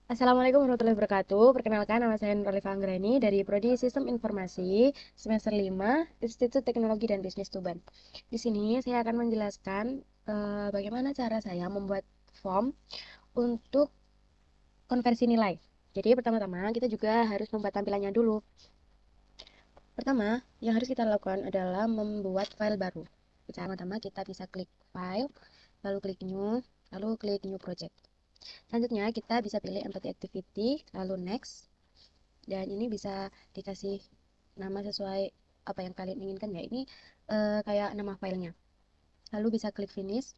Assalamualaikum warahmatullahi wabarakatuh. Perkenalkan, nama saya Nuralifa Anggreni dari Prodi Sistem Informasi semester 5 Institut Teknologi dan Bisnis Tuban. Di sini saya akan menjelaskan bagaimana cara saya membuat form untuk konversi nilai. Jadi pertama-tama kita juga harus membuat tampilannya dulu. Pertama, yang harus kita lakukan adalah membuat file baru. Pertama-tama kita bisa klik file, lalu klik new, lalu klik new project. Selanjutnya kita bisa pilih empty activity, lalu next. Dan ini bisa dikasih nama sesuai apa yang kalian inginkan ya. Ini kayak nama filenya. Lalu bisa klik finish.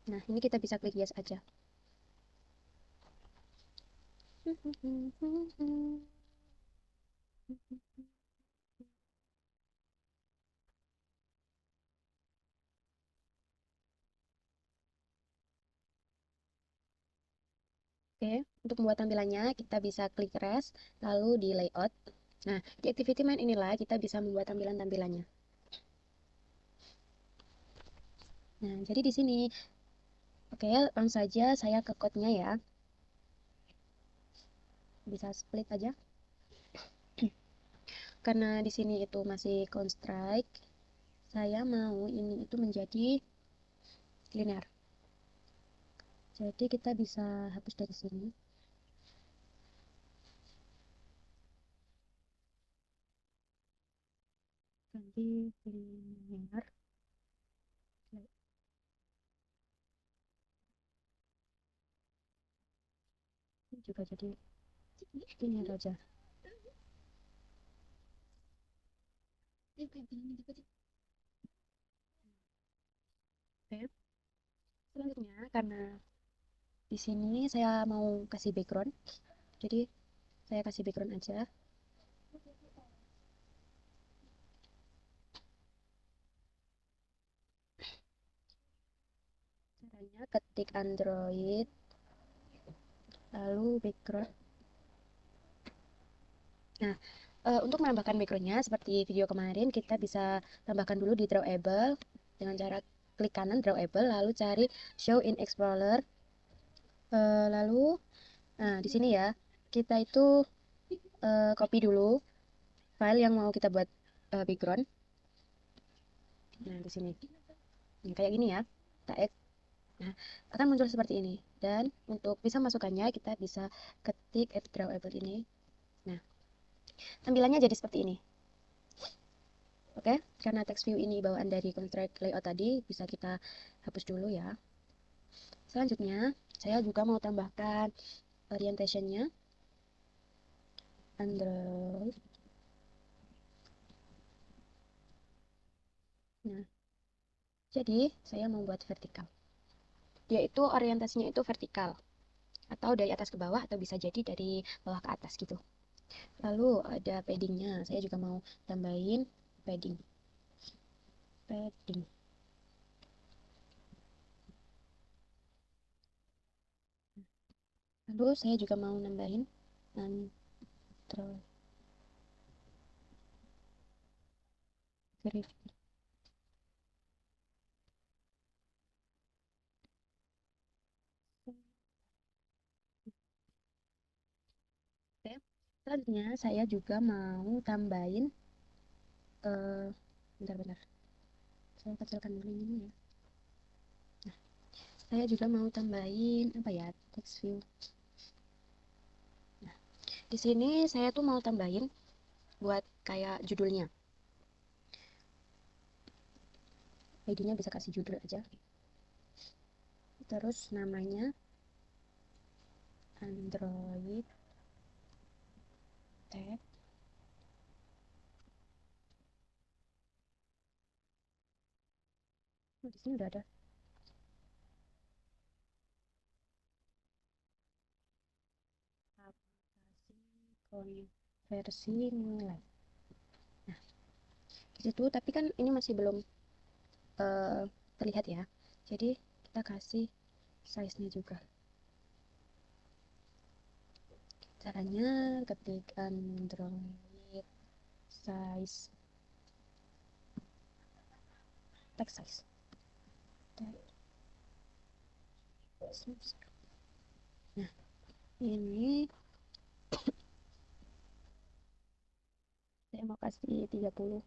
Nah, ini kita bisa klik yes aja. Oke, untuk membuat tampilannya kita bisa klik rest, lalu di layout. Nah, di activity main inilah kita bisa membuat tampilan-tampilannya. Nah, jadi di sini, oke, langsung saja saya ke code-nya ya. Bisa split aja. Karena di sini itu masih construct, saya mau ini itu menjadi linear. Jadi kita bisa hapus dari sini. Ganti linear. Ini juga jadi linear aja. Oke. Selanjutnya karena di sini saya mau kasih background. Jadi saya kasih background aja. Caranya ketik Android lalu background. Nah, untuk menambahkan backgroundnya seperti video kemarin kita bisa tambahkan dulu di drawable dengan cara klik kanan drawable lalu cari show in explorer. Lalu nah di sini ya kita itu copy dulu file yang mau kita buat background. Nah di sini nah, kayak gini ya kita add. Nah akan muncul seperti ini dan untuk bisa masukkannya kita bisa ketik add drawable ini. Nah tampilannya jadi seperti ini. Oke, karena text view ini bawaan dari contract layout tadi, bisa kita hapus dulu ya. Selanjutnya, saya juga mau tambahkan orientationnya Android. Nah, jadi saya mau buat vertikal. Dia itu orientasinya itu vertikal, atau dari atas ke bawah, atau bisa jadi dari bawah ke atas gitu. Lalu ada paddingnya, saya juga mau tambahin padding. Padding. Lalu saya juga mau nambahin Android graphic. Oke. Selanjutnya saya juga mau tambahin bentar-bentar. Saya kecilkan dulu ini ya. Nah, saya juga mau tambahin apa ya? Text view. Nah, di sini saya tuh mau tambahin buat kayak judulnya. ID-nya bisa kasih judul aja. Terus namanya Android Tag. Oh, di sini udah ada. Aplikasi konversi nilai. Nah, di situ tapi kan ini masih belum eh, terlihat ya. Jadi kita kasih size-nya juga. Caranya ketik Android size text size. Text size. Nah, ini saya mau kasih 30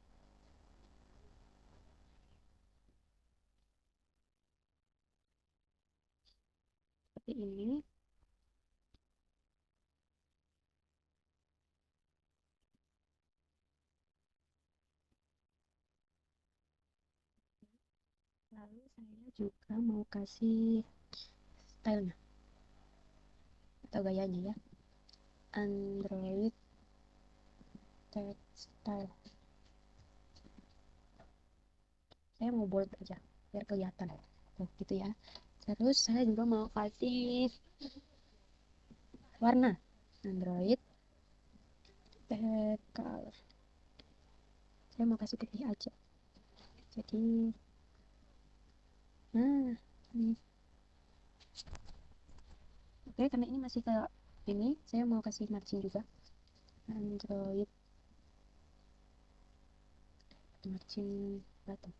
seperti ini. Lalu saya juga mau kasih stylenya atau gayanya ya. Android text style. Saya mau bold aja biar kelihatan. Tuh, gitu ya. Terus saya juga mau kasih warna Android text color. Saya mau kasih putih aja. Jadi, nah, ini. Oke, karena ini masih kayak ini, saya mau kasih margin juga. Android margin button.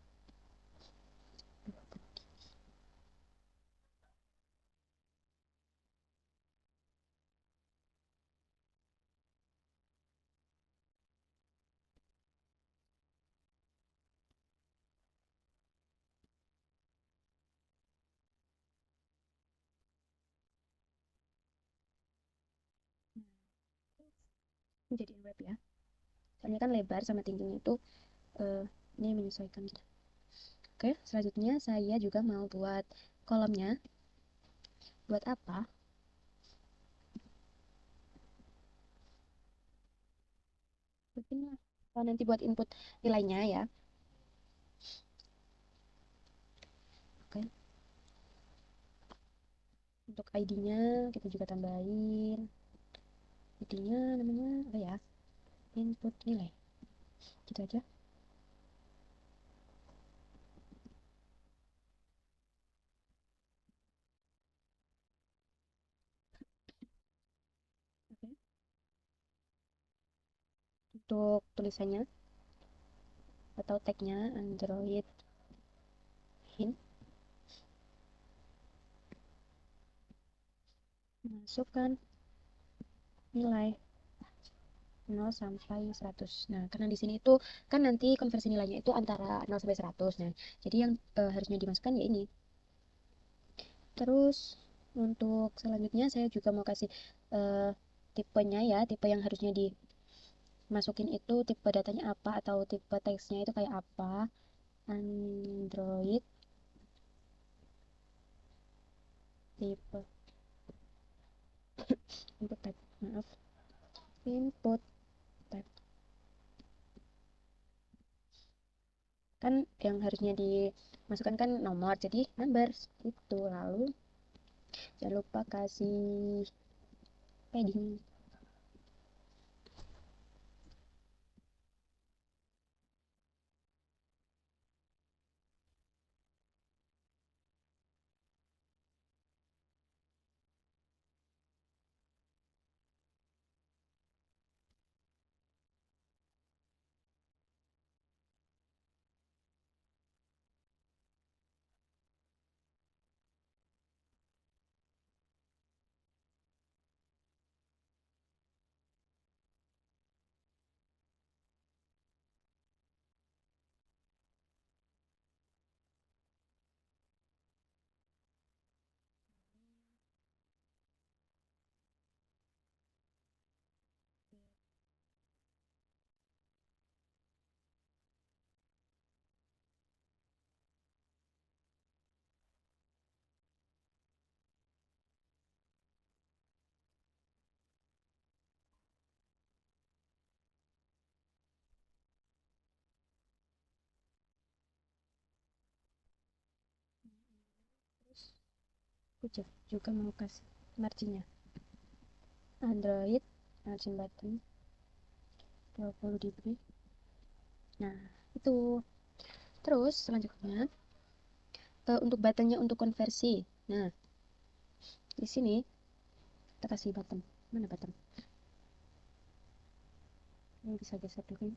Ini jadi web ya. Soalnya kan lebar sama tingginya itu eh, ini menyesuaikan gitu. Oke, selanjutnya saya juga mau buat kolomnya. Buat apa? Begini lah. Kalau nanti buat input nilainya ya. Oke, untuk ID-nya kita juga tambahin. ID-nya namanya apa ya? Input nilai. Gitu aja. Oke. Untuk tulisannya atau tagnya Android hint, masukkan nilai 0 sampai 100. Nah, karena di sini itu kan nanti konversi nilainya itu antara 0 sampai 100. Nah, jadi yang harusnya dimasukkan ya ini. Terus untuk selanjutnya saya juga mau kasih eh, tipenya ya, tipe yang harusnya dimasukin itu tipe datanya apa atau tipe teksnya itu kayak apa. Android tipe input type, maaf, input type. Kan yang harusnya dimasukkan kan nomor, jadi numbers itu. Lalu jangan lupa kasih padding. Aku juga mau kasih marginnya Android margin button 20 dp. Nah, itu. Terus selanjutnya untuk buttonnya untuk konversi. Nah, di sini kita kasih button. Mana button? Ini bisa geser dulu.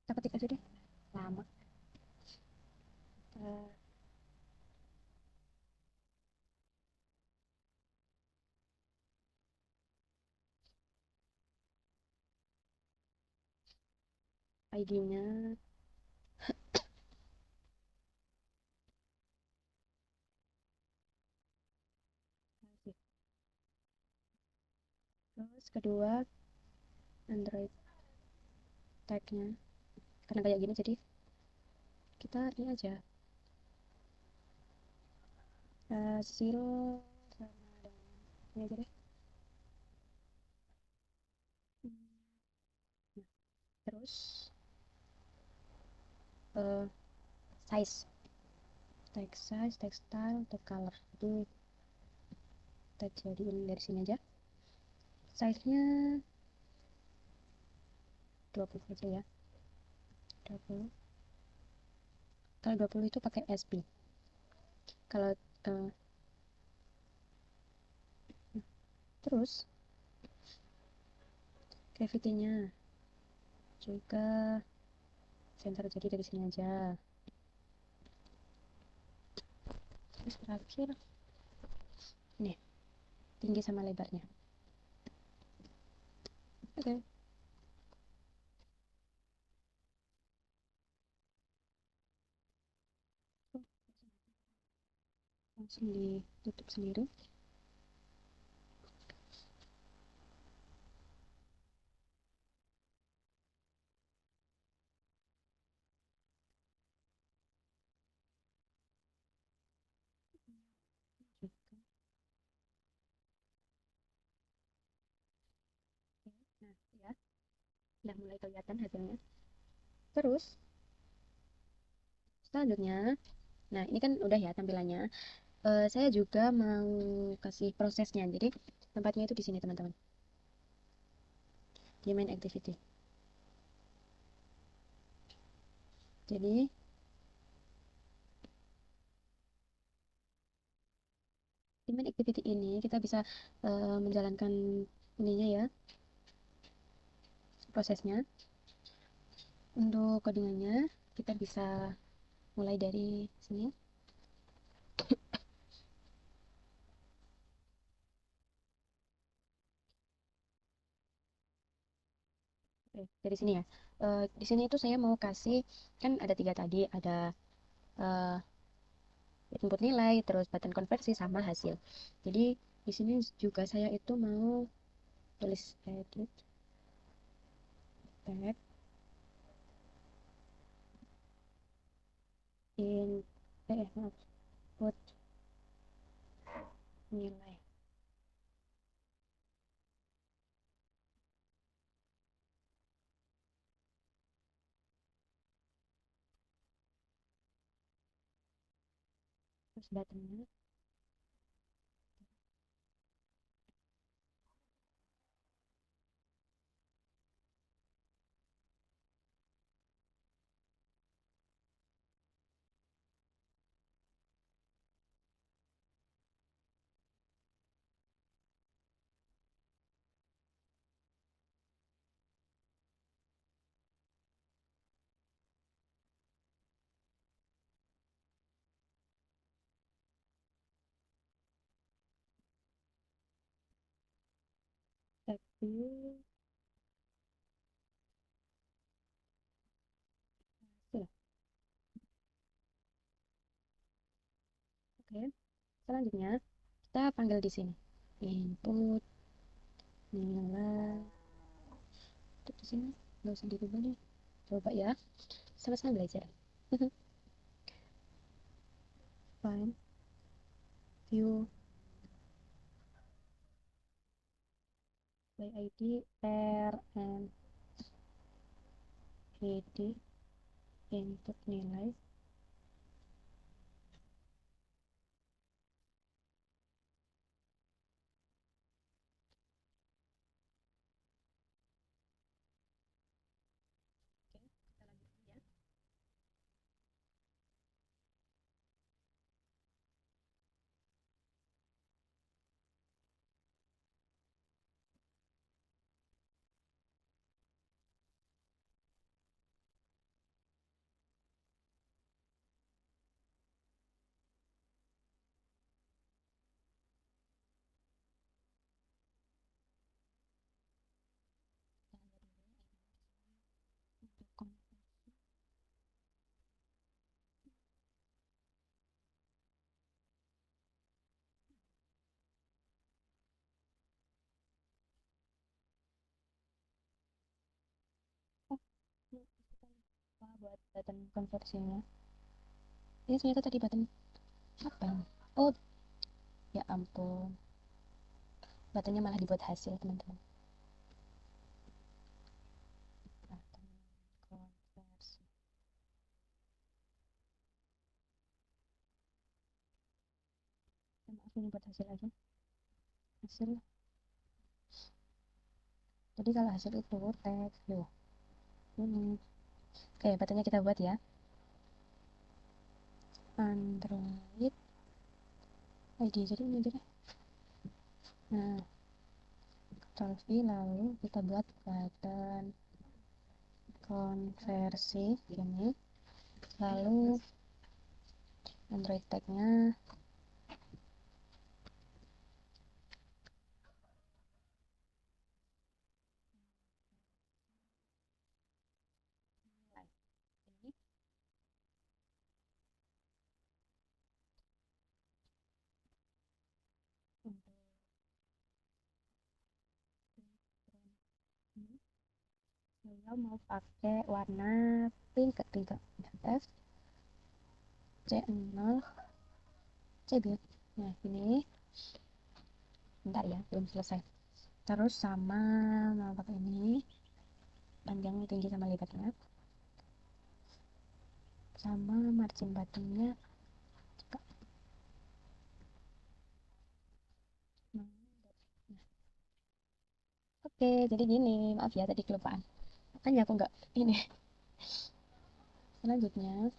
Kita ketik aja deh. Lama. ID-nya. Terus kedua, Android tag-nya. Karena kayak gini jadi kita ini aja hasil sama dengan ini aja deh. Nah, terus eh, size, text size, text style, text color. Jadi kita jadiin dari sini aja. Size-nya 20 aja ya. 20. Kalau 20 itu pakai SB. Kalau eh, terus gravity-nya juga center, jadi dari sini aja. Terus terakhir nih, tinggi sama lebarnya. Oke. Langsung ditutup sendiri. Nah, ya, udah mulai kelihatan hasilnya. Terus selanjutnya, nah ini kan udah ya tampilannya. Saya juga mau kasih prosesnya. Jadi tempatnya itu di sini teman-teman. Di main activity. Jadi di main activity ini kita bisa menjalankan ininya ya, prosesnya. Untuk codingannya kita bisa mulai dari sini. Oke, dari sini ya. Di sini itu saya mau kasih, kan ada tiga tadi, ada eh, input nilai, terus button konversi sama hasil. Jadi di sini juga saya itu mau tulis edit tag in maaf, put nilai. Terus buttonnya tapi sudah. Oke, selanjutnya kita panggil di sini input nilai. Untuk di sini nggak usah dirubah deh. Coba ya, sama-sama belajar. Find view by ID and id input nilai. Oke, kita lanjut ya. buat button konversinya. Ini ternyata tadi button apa ini? Oh, ya ampun. Buttonnya malah dibuat hasil, teman-teman. Button konversi. Maaf, ini buat hasil aja. Hasil. Jadi kalau hasil itu teks, loh. Ini. Oke, buttonnya kita buat ya. Android ID, jadi ini aja deh. Nah, Ctrl V, lalu kita buat button konversi gini, lalu Android tag-nya ini. Untuk ini, saya mau pakai warna pink ketiga, F C0 CB. Nah, ini bentar ya, belum selesai. Terus sama mau pakai ini, panjangnya tinggi sama lebarnya, sama margin buttonnya juga. Nah, oke, jadi gini, maaf ya tadi kelupaan. Makanya aku nggak ini. Selanjutnya,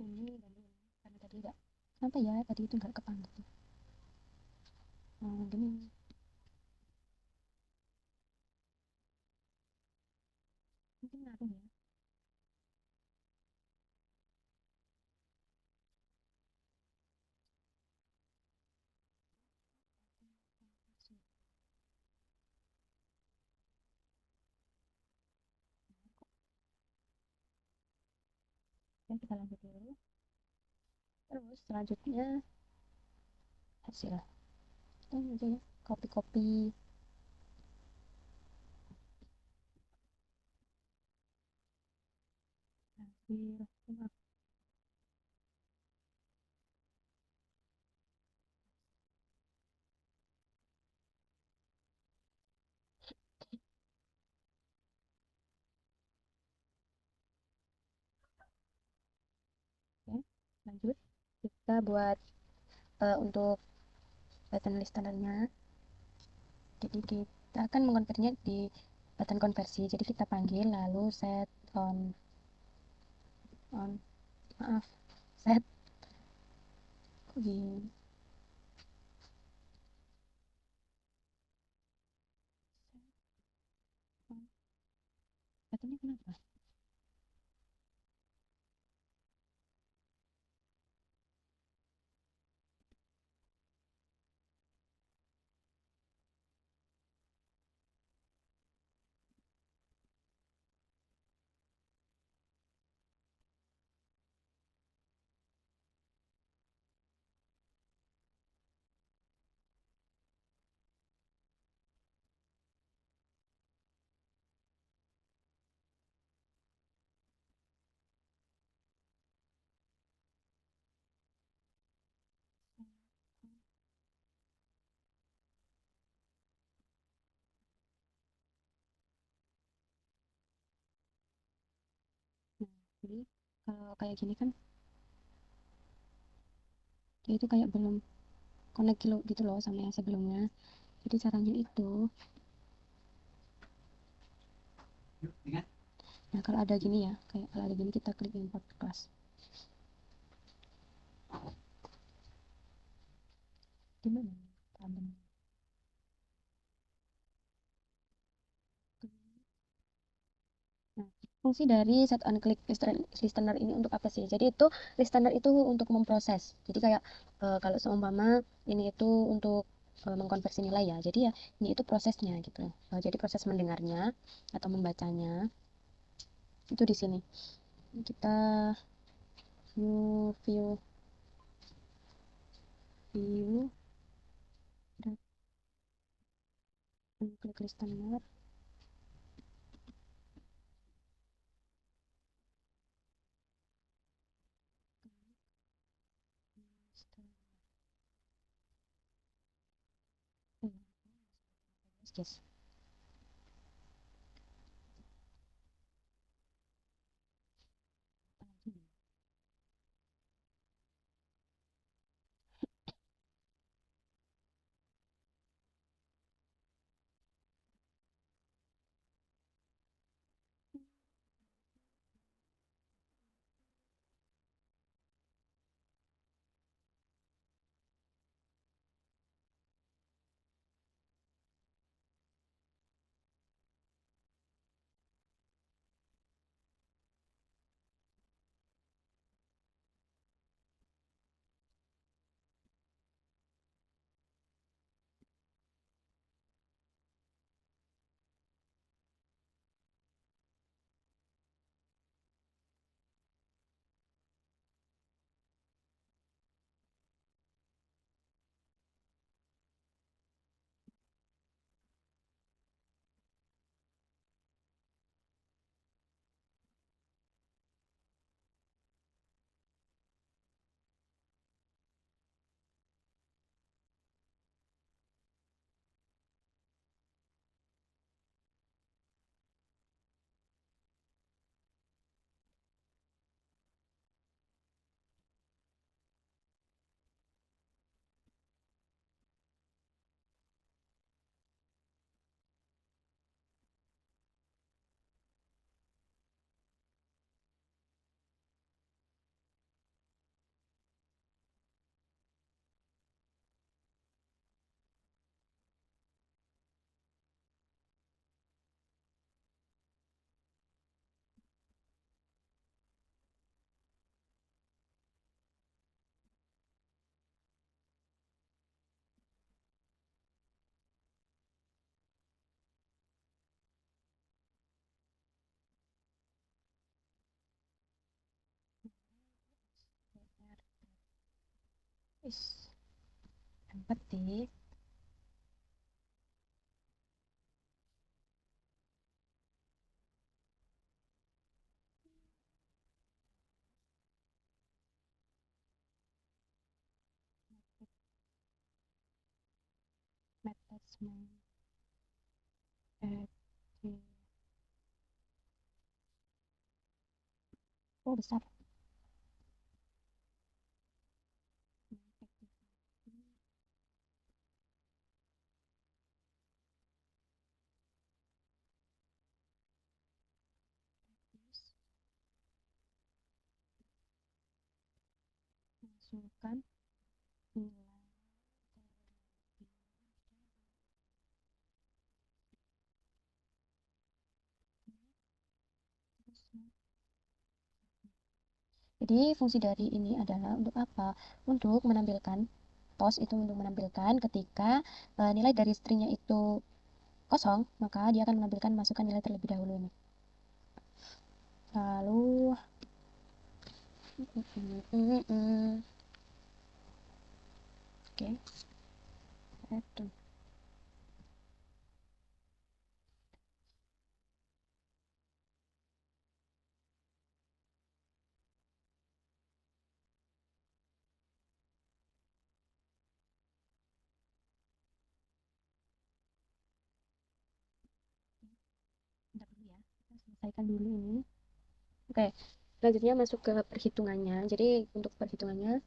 ini dan ini, karena tadi nggak, kenapa ya tadi itu nggak kepangkat. Gini, mungkin ngaruh ya. Ya, kita lanjut dulu. Terus selanjutnya hasil. Kita ini aja ya, copy-copy hasil. Maaf, ya. Lanjut, kita buat untuk button listenernya. Jadi kita akan mengonversinya di button konversi. Jadi kita panggil lalu set on maaf, set, kok gini, on, buttonnya kenapa? Nah, jadi kalau kayak gini kan dia itu kayak belum connect gitu loh sama yang sebelumnya. Jadi caranya itu, nah kalau ada gini ya, kayak kalau ada gini kita klik import class. Gimana problem? Nah, Fungsi dari set on click listener ini untuk apa sih? Jadi itu listener itu untuk memproses. Jadi kayak kalau seumpama ini itu untuk mengkonversi nilai ya. Jadi ya ini itu prosesnya gitu. Jadi proses mendengarnya atau membacanya itu di sini. Kita view view dan klik listener. Yes. Is empathy. Attachment. Oh besar. Masukkan nilai. Jadi fungsi dari ini adalah untuk apa? Untuk menampilkan post itu untuk menampilkan ketika nilai dari stringnya itu kosong, maka dia akan menampilkan masukkan nilai terlebih dahulu ini. Lalu oke. Itu. Bentar dulu ya. Kita selesaikan dulu ini. Oke. Selanjutnya masuk ke perhitungannya. Jadi untuk perhitungannya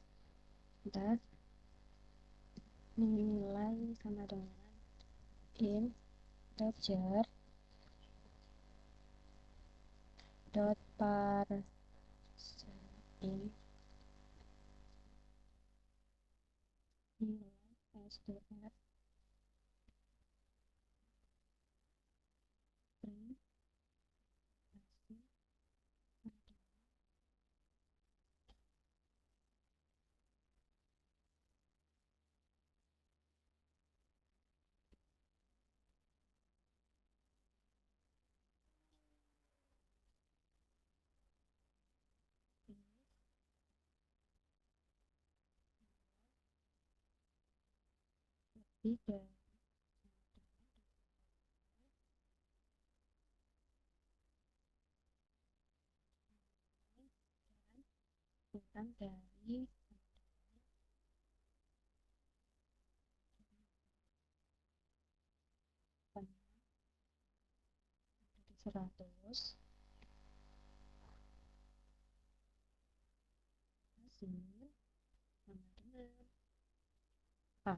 kita nilai sama dengan integer dot parseInt nilai STR print hasil 3 kurang dari 100 hasil sama dengan A.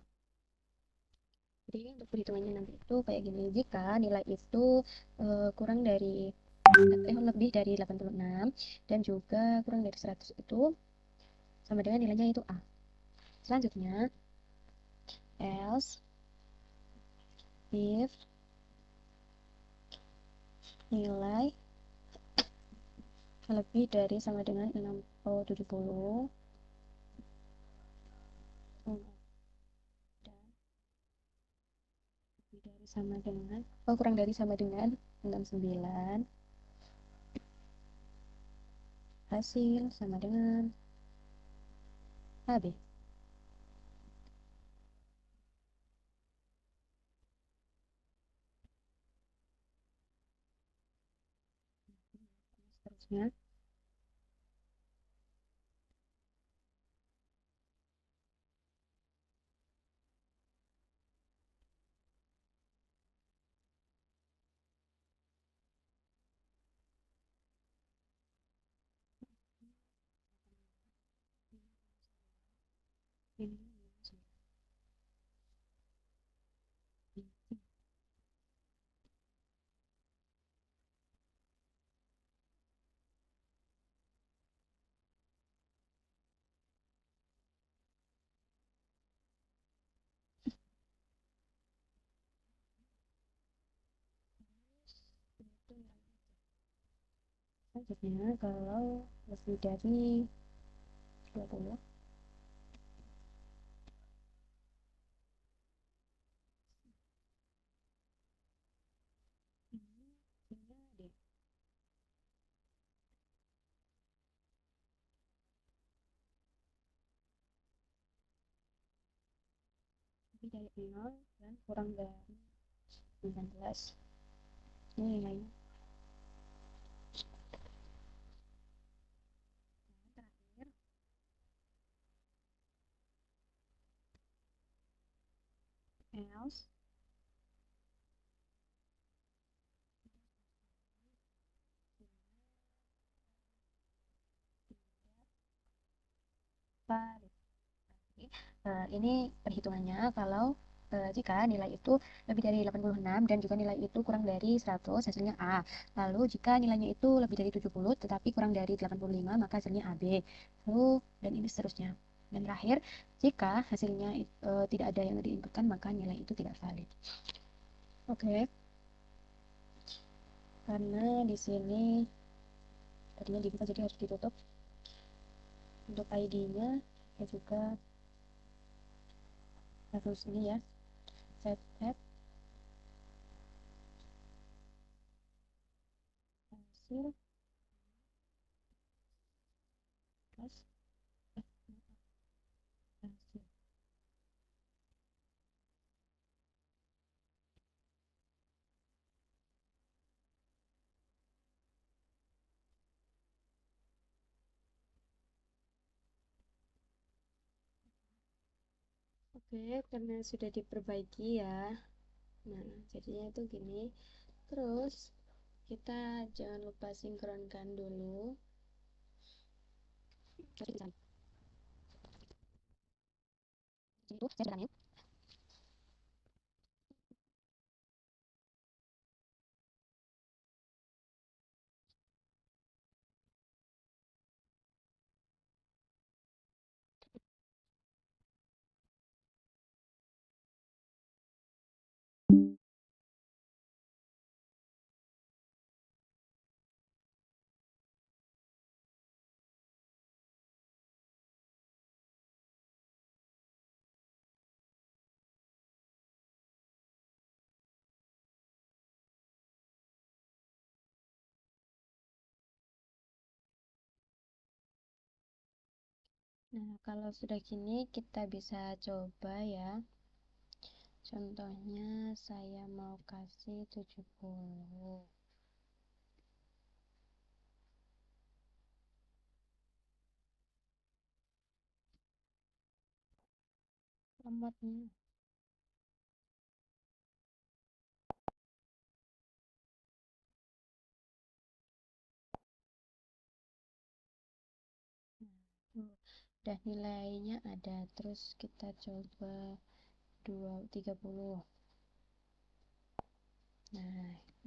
Jadi untuk perhitungannya nanti itu kayak gini, jika nilai itu kurang dari lebih dari 86 dan juga kurang dari 100 itu sama dengan nilainya itu A. Selanjutnya, else if nilai lebih dari sama dengan 70 dan lebih dari sama dengan kurang dari sama dengan 69, hasil sama dengan AB. Seterusnya, ini selanjutnya kalau lebih dari 20 ini hasilnya D. Lebih dari 0 dan kurang dari 19, ini nilainya. Dan terakhir, else valid. Ini perhitungannya kalau jika nilai itu lebih dari 86 dan juga nilai itu kurang dari 100, hasilnya A. Lalu jika nilainya itu lebih dari 70 tetapi kurang dari 85, maka hasilnya AB. Lalu dan ini seterusnya. Dan terakhir, jika hasilnya tidak ada yang diinputkan, maka nilai itu tidak valid. Oke. Karena di sini tadinya dibuka jadi harus ditutup. Untuk ID-nya ya juga harus ini ya, set add hasil plus hasil. Oke, karena sudah diperbaiki ya. Nah, jadinya itu gini. Terus kita jangan lupa sinkronkan dulu. Jadi bisa. Jadi itu saya bilangin. Nah, kalau sudah gini kita bisa coba ya. Contohnya saya mau kasih 70. Lemotnya. Nah, udah nilainya ada, terus kita coba 30.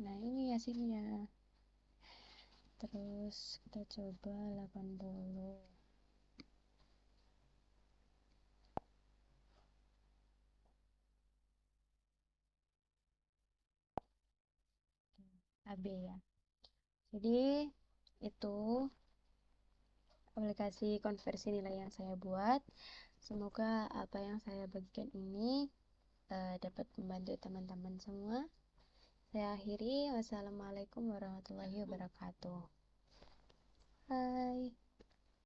Nah ini hasilnya. Terus kita coba 80. AB ya. Jadi itu aplikasi konversi nilai yang saya buat. Semoga apa yang saya bagikan ini dapat membantu teman-teman semua. Saya akhiri. Wassalamualaikum warahmatullahi wabarakatuh. Hai.